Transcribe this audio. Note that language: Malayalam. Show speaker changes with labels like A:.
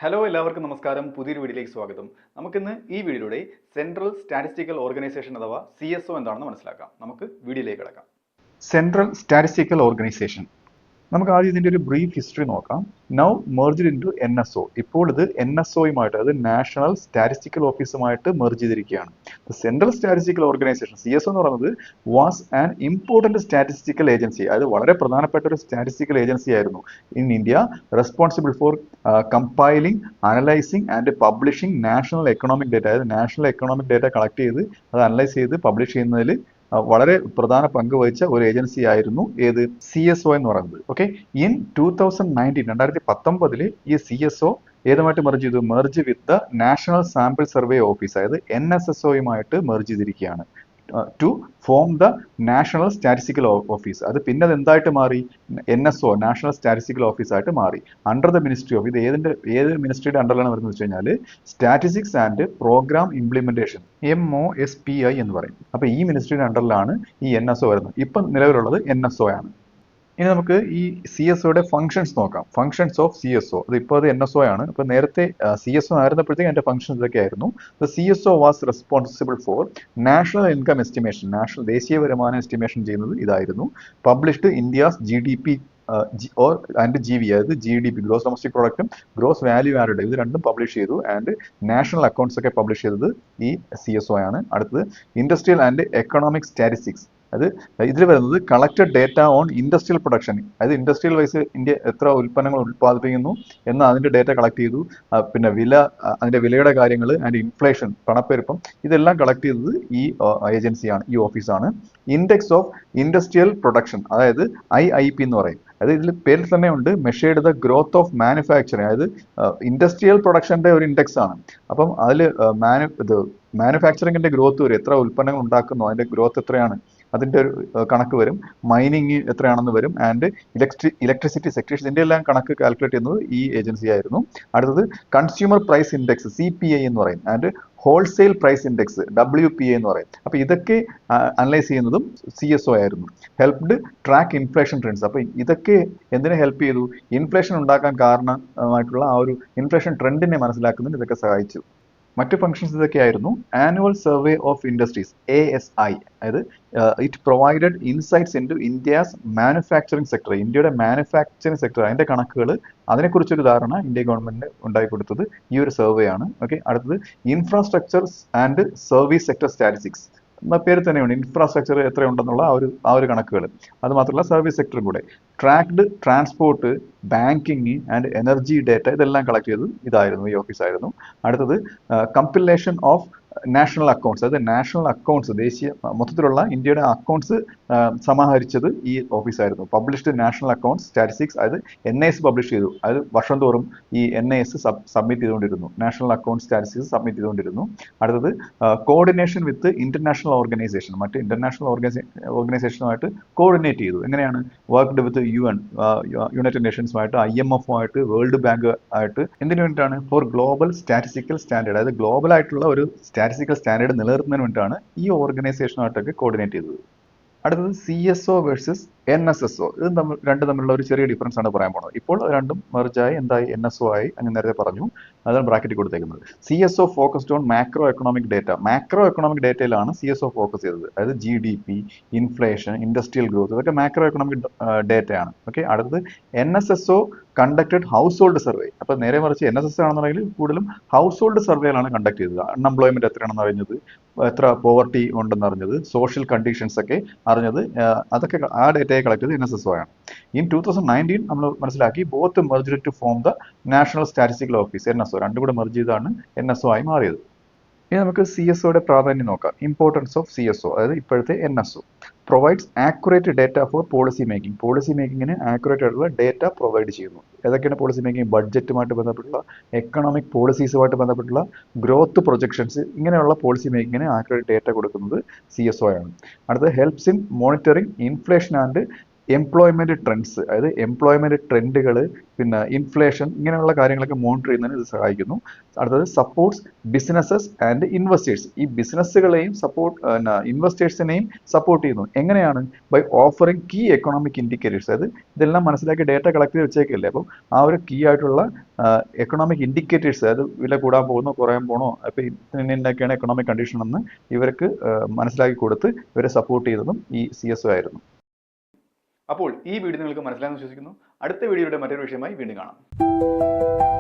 A: ഹലോ എല്ലാവർക്കും നമസ്കാരം. പുതിയൊരു വീഡിയോയിലേക്ക് സ്വാഗതം. നമുക്കിന്ന് ഈ വീഡിയോയിലൂടെ സെൻട്രൽ സ്റ്റാറ്റിസ്റ്റിക്കൽ ഓർഗനൈസേഷൻ അഥവാ CSO എന്താണെന്ന് മനസ്സിലാക്കാം. നമുക്ക് വീഡിയോയിലേക്ക് കിടക്കാം. സെൻട്രൽ സ്റ്റാറ്റിസ്റ്റിക്കൽ ഓർഗനൈസേഷൻ, നമുക്ക് ആദ്യം ഇതിന്റെ ഒരു ബ്രീഫ് ഹിസ്റ്ററി നോക്കാം. Now merged into NSO. ഇപ്പോൾ ഇത് NSOയുമായിട്ട്, അതായത് നാഷണൽ സ്റ്റാറ്റിസ്റ്റിക്കൽ ഓഫീസുമായിട്ട് മെർജ് ചെയ്തിരിക്കുകയാണ്. സെൻട്രൽ സ്റ്റാറ്റിസ്റ്റിക്കൽ ഓർഗനൈസേഷൻ CSO എന്ന് പറയുന്നത് was an important statistical agency, അതായത് വളരെ പ്രധാനപ്പെട്ട ഒരു സ്റ്റാറ്റിസ്റ്റിക്കൽ ഏജൻസി ആയിരുന്നു in India, responsible for compiling, analysing and publishing national economic data. അതായത് നാഷണൽ എക്കണോമിക് ഡേറ്റ കളക്ട് ചെയ്ത് അത് അനലൈസ് ചെയ്ത് പബ്ലിഷ് ചെയ്യുന്നതിൽ വളരെ പ്രധാന പങ്ക് വഹിച്ച ഒരു ഏജൻസി ആയിരുന്നു ഏത് CSO എന്ന് പറയുന്നത്. ഓക്കെ, ഇൻ 2019 ഈ CSO ഏതുമായിട്ട് മെർജ് ചെയ്തു? Merge with the national sample survey office, അതായത് NSSOയുമായിട്ട് മെർജ് ചെയ്തിരിക്കുകയാണ്. To form the national statistical office. അത് പിന്നെ അത് എന്തായിട്ട് മാറി? NSO, നാഷണൽ സ്റ്റാറ്റിസ്റ്റിക്കൽ ഓഫീസ് ആയിട്ട് മാറി. അണ്ടർ ദ മിനിസ്ട്രി ഓഫ്, ഇത് ഏത് മിനിസ്ട്രിയുടെ അണ്ടറിലാണ് വരുന്നത് വെച്ച് കഴിഞ്ഞാൽ statistics and programme implementation, MOSPI എന്ന് പറയും. അപ്പൊ ഈ മിനിസ്ട്രിയുടെ അണ്ടറിലാണ് ഈ NSO വരുന്നത്. ഇപ്പം നിലവിലുള്ളത് NSO ആണ്. ഇനി നമുക്ക് ഈ CSOയുടെ ഫംഗ്ഷൻസ് നോക്കാം. ഫംഗ്ഷൻസ് ഓഫ് CSO, അത് ഇപ്പോൾ അത് NSO ആണ്. അപ്പൊ നേരത്തെ CSO ആയിരുന്നപ്പോഴത്തേക്ക് അതിന്റെ ഫംഗ്ഷൻസ് ഇതൊക്കെ ആയിരുന്നു. CSO was responsible for national income estimation, national ദേശീയ വരുമാനം എസ്റ്റിമേഷൻ ചെയ്യുന്നത് ഇതായിരുന്നു. Published India's GDP and GV, അതായത് GDP, ഗ്രോസ് ഡൊമസ്റ്റിക് പ്രോഡക്റ്റും ഗ്രോസ് വാല്യൂ ആഡഡ്, ഇത് രണ്ടും പബ്ലിഷ് ചെയ്തു. ആൻഡ് നാഷണൽ അക്കൗണ്ട്സ് ഒക്കെ പബ്ലിഷ് ചെയ്തത് ഈ CSO ആണ്. അടുത്തത് ഇൻഡസ്ട്രിയൽ ആൻഡ് എക്കണോമിക് സ്റ്റാറ്റിസ്റ്റിക്സ്, അത് ഇതിൽ വരുന്നത് collected data on industrial production, അതായത് ഇൻഡസ്ട്രിയൽ വൈസ് ഇന്ത്യ എത്ര ഉൽപ്പന്നങ്ങൾ ഉൽപ്പാദിപ്പിക്കുന്നു എന്ന് അതിന്റെ ഡേറ്റ കളക്ട് ചെയ്തു. പിന്നെ അതിന്റെ വിലയുടെ കാര്യങ്ങൾ ആൻഡ് ഇൻഫ്ലേഷൻ, പണപ്പെരുപ്പം, ഇതെല്ലാം കളക്ട് ചെയ്തത് ഈ ഏജൻസിയാണ്, ഈ ഓഫീസാണ്. ഇൻഡെക്സ് ഓഫ് ഇൻഡസ്ട്രിയൽ പ്രൊഡക്ഷൻ, അതായത് IIP എന്ന് പറയും. അതായത് ഇതിൽ പേരിൽ തന്നെ ഉണ്ട് measured the growth of manufacturing, അതായത് ഇൻഡസ്ട്രിയൽ പ്രൊഡക്ഷന്റെ ഒരു ഇൻഡെക്സ് ആണ്. അപ്പം അതിൽ മാനുഫാക്ചറിങ്ങിന്റെ ഗ്രോത്ത് വരും, എത്ര ഉൽപ്പന്നങ്ങൾ ഉണ്ടാക്കുന്നു അതിന്റെ ഗ്രോത്ത് എത്രയാണ്, അതിന്റെ ഒരു കണക്ക് വരും. മൈനിങ് എത്രയാണെന്ന് വരും. ആൻഡ് ഇലക്ട്രിസിറ്റി സെക്ടർ, ഇതിന്റെ എല്ലാം കണക്ക് കാൽക്കുലേറ്റ് ചെയ്യുന്നത് ഈ ഏജൻസി ആയിരുന്നു. അടുത്തത് കൺസ്യൂമർ പ്രൈസ് ഇൻഡെക്സ്, CPI എന്ന് പറയും. And wholesale price index, WPI എന്ന് പറയും. അപ്പൊ ഇതൊക്കെ അനലൈസ് ചെയ്യുന്നതും CSO ആയിരുന്നു. ഹെൽപ്ഡ് ട്രാക്ക് ഇൻഫ്ലേഷൻ ട്രെൻഡ്സ്, അപ്പൊ ഇതൊക്കെ എന്തിനെ ഹെൽപ്പ് ചെയ്തു? ഇൻഫ്ലേഷൻ ഉണ്ടാക്കാൻ കാരണമായിട്ടുള്ള ആ ഒരു ഇൻഫ്ലേഷൻ ട്രെൻഡിനെ മനസ്സിലാക്കുന്നതിന് ഇതൊക്കെ സഹായിച്ചു. മറ്റ് ഫംഗ്ഷൻസ് ഇതൊക്കെയായിരുന്നു. Annual survey of industries, ASI, അതായത് it provided insights in to India's manufacturing sector, ഇന്ത്യയുടെ മാനുഫാക്ചറിങ് സെക്ടർ, അതിന്റെ കണക്കുകൾ, അതിനെക്കുറിച്ചൊരു ധാരണ ഇന്ത്യ ഗവൺമെന്റിന് ഉണ്ടാക്കി കൊടുത്തത് ഈ ഒരു സർവേ ആണ്. ഓക്കെ, അടുത്തത് infrastructure and service sector statistics, പേര് തന്നെയുണ്ട്, ഇൻഫ്രാസ്ട്രക്ചർ എത്രയുണ്ടെന്നുള്ള ആ ഒരു കണക്കുകൾ. അത് മാത്രമല്ല സർവീസ് സെക്ടറും കൂടെ. Tracked transport, banking and energy data, ഇതെല്ലാം കളക്ട് ചെയ്തത് ഇതായിരുന്നു, ഈ ഓഫീസായിരുന്നു. അടുത്തത് കമ്പിലേഷൻ ഓഫ് നാഷണൽ അക്കൗണ്ട്സ്, അതായത് നാഷണൽ അക്കൗണ്ട്സ്, ദേശീയ മൊത്തത്തിലുള്ള ഇന്ത്യയുടെ അക്കൗണ്ട്സ് സമാഹരിച്ചത് ഈ ഓഫീസായിരുന്നു. പബ്ലിഷ്ഡ് നാഷണൽ അക്കൗണ്ട്സ് സ്റ്റാറ്റിസ്റ്റിക്സ്, അതായത് NIS പബ്ലിഷ് ചെയ്തു, അത് വർഷം തോറും ഈ NIS സബ്മിറ്റ് ചെയ്തുകൊണ്ടിരുന്നു, നാഷണൽ അക്കൗണ്ട് സ്റ്റാറ്റിസ്റ്റിക്സ് സബ്മിറ്റ് ചെയ്തുകൊണ്ടിരുന്നു. അടുത്തത് കോർഡിനേഷൻ വിത്ത് ഇന്റർനാഷണൽ ഓർഗനൈസേഷൻ, മറ്റ് ഇന്റർനാഷണൽ ഓർഗനൈസേഷനുമായിട്ട് കോർഡിനേറ്റ് ചെയ്തു. എങ്ങനെയാണ്? വർക്ക്ഡ് വിത്ത് UN, യുണൈറ്റഡ് നേഷൻസുമായിട്ട്, IMF-ഉമായിട്ട്, വേൾഡ് ബാങ്ക് ആയിട്ട്. എന്തിനു വേണ്ടിയിട്ടാണ്? ഫോർ ഗ്ലോബൽ സ്റ്റാറ്റിസ്റ്റിക്കൽ സ്റ്റാൻഡേർഡ്, അതായത് ഗ്ലോബൽ ആയിട്ടുള്ള ഒരു സ്റ്റാറ്റിസ്റ്റിക്കൽ സ്റ്റാൻഡേർഡ് നിലനിർത്തുന്നതിന് വേണ്ടിയിട്ടാണ് ഈ ഓർഗനൈസേഷനുമായിട്ടൊക്കെ കോർഡിനേറ്റ് ചെയ്തത്. അടുത്തത് CSO വേഴ്സസ് NSSO, ഇത് രണ്ടും തമ്മിലുള്ള ഒരു ചെറിയ ഡിഫറൻസ് ആണ് പറയാൻ പോകുന്നത്. ഇപ്പോൾ രണ്ടും മെർജായി എന്തായി? NSO ആയി, അങ്ങനെ നേരത്തെ പറഞ്ഞു, അതാണ് ബ്രാക്കറ്റിൽ കൊടുത്തേക്കുന്നത്. CSO focused on macro economic data, macro economic ഡേറ്റയിലാണ് CSO ഫോക്കസ് ചെയ്തത്. അതായത് GDP, ഇൻഫ്ലേഷൻ, ഇൻഡസ്ട്രിയൽ ഗ്രോത്ത്, ഇതൊക്കെ മാക്രോ എക്കണോമിക് ഡേറ്റയാണ്. ഓക്കെ, അടുത്തത് NSSO conducted household survey. അപ്പൊ നേരെ മറിച്ച് NSSO ആണെന്നുണ്ടെങ്കിൽ കൂടുതലും ഹൗസ് ഹോൾഡ് സർവേകളാണ് കണ്ടക്ട് ചെയ്തത്. അൺഎംപ്ലോയ്മെന്റ് എത്രയാണെന്ന് അറിഞ്ഞത്, എത്ര പോവർട്ടി ഉണ്ടെന്ന് അറിഞ്ഞത്, സോഷ്യൽ കണ്ടീഷൻസ് ഒക്കെ അറിഞ്ഞത്, അതൊക്കെ ആ ഡേറ്റയെ കളക്ട് ചെയ്ത് NSSO ആണ്. ഇൻ 2019 നമ്മൾ മനസ്സിലാക്കി both merged to form the national statistical office, NSO, രണ്ടും കൂടെ മെർജ് ചെയ്താണ് NSO ആയി മാറിയത്. ഇനി നമുക്ക് CSOയുടെ പ്രാധാന്യം നോക്കാം. ഇമ്പോർട്ടൻസ് ഓഫ് CSO, അതായത് ഇപ്പോഴത്തെ NSO. Provides accurate data for policy making, policy മേക്കിങ്ങിന് ആക്യുറേറ്റ് ആയിട്ടുള്ള ഡേറ്റ പ്രൊവൈഡ് ചെയ്യുന്നു. ഏതൊക്കെയാണ് പോളിസി മേക്കിംഗ്? ബഡ്ജറ്റുമായിട്ട് ബന്ധപ്പെട്ടുള്ള, എക്കണോമിക് പോളിസീസുമായിട്ട് ബന്ധപ്പെട്ടുള്ള, ഗ്രോത്ത് പ്രൊജക്ഷൻസ്, ഇങ്ങനെയുള്ള പോളിസി മേക്കിങ്ങിന് ആക്യുറേറ്റ് ഡേറ്റ കൊടുക്കുന്നത് CSO ആണ്. അടുത്തത് helps in monitoring inflation and employment trends, അതായത് എംപ്ലോയ്മെന്റ് ട്രെൻഡുകൾ, പിന്നെ ഇൻഫ്ലേഷൻ, ഇങ്ങനെയുള്ള കാര്യങ്ങളൊക്കെ മോണിറ്റർ ചെയ്യുന്നതിന് ഇത് സഹായിക്കുന്നു. അടുത്തത് സപ്പോർട്ട്സ് ബിസിനസ്സസ് ആൻഡ് ഇൻവെസ്റ്റേഴ്സ്. ഈ ബിസിനസ്സുകളെയും ഇൻവെസ്റ്റേഴ്സിനെയും സപ്പോർട്ട് ചെയ്യുന്നു. എങ്ങനെയാണ്? By offering key economic indicators. അതായത് ഇതെല്ലാം മനസ്സിലാക്കി ഡേറ്റ കളക്ട് ചെയ്ത് വെച്ചേക്കല്ലേ, അപ്പം ആ ഒരു കീ ആയിട്ടുള്ള എക്കണോമിക് ഇൻഡിക്കേറ്റേഴ്സ്, അതായത് വില കൂടാൻ പോകുന്നോ കുറയാൻ പോകണോ, അപ്പോൾ ഇതിനൊക്കെയാണ് എക്കണോമിക് കണ്ടീഷൻ എന്ന് ഇവർക്ക് മനസ്സിലാക്കി കൊടുത്ത് ഇവരെ സപ്പോർട്ട് ചെയ്തതും ഈ CSO ആയിരുന്നു. അപ്പോൾ ഈ വീഡിയോ നിങ്ങൾക്ക് മനസ്സിലായെന്ന് വിശ്വസിക്കുന്നു. അടുത്ത വീഡിയോയുടെ മറ്റൊരു വിഷയമായി വീണ്ടും കാണാം.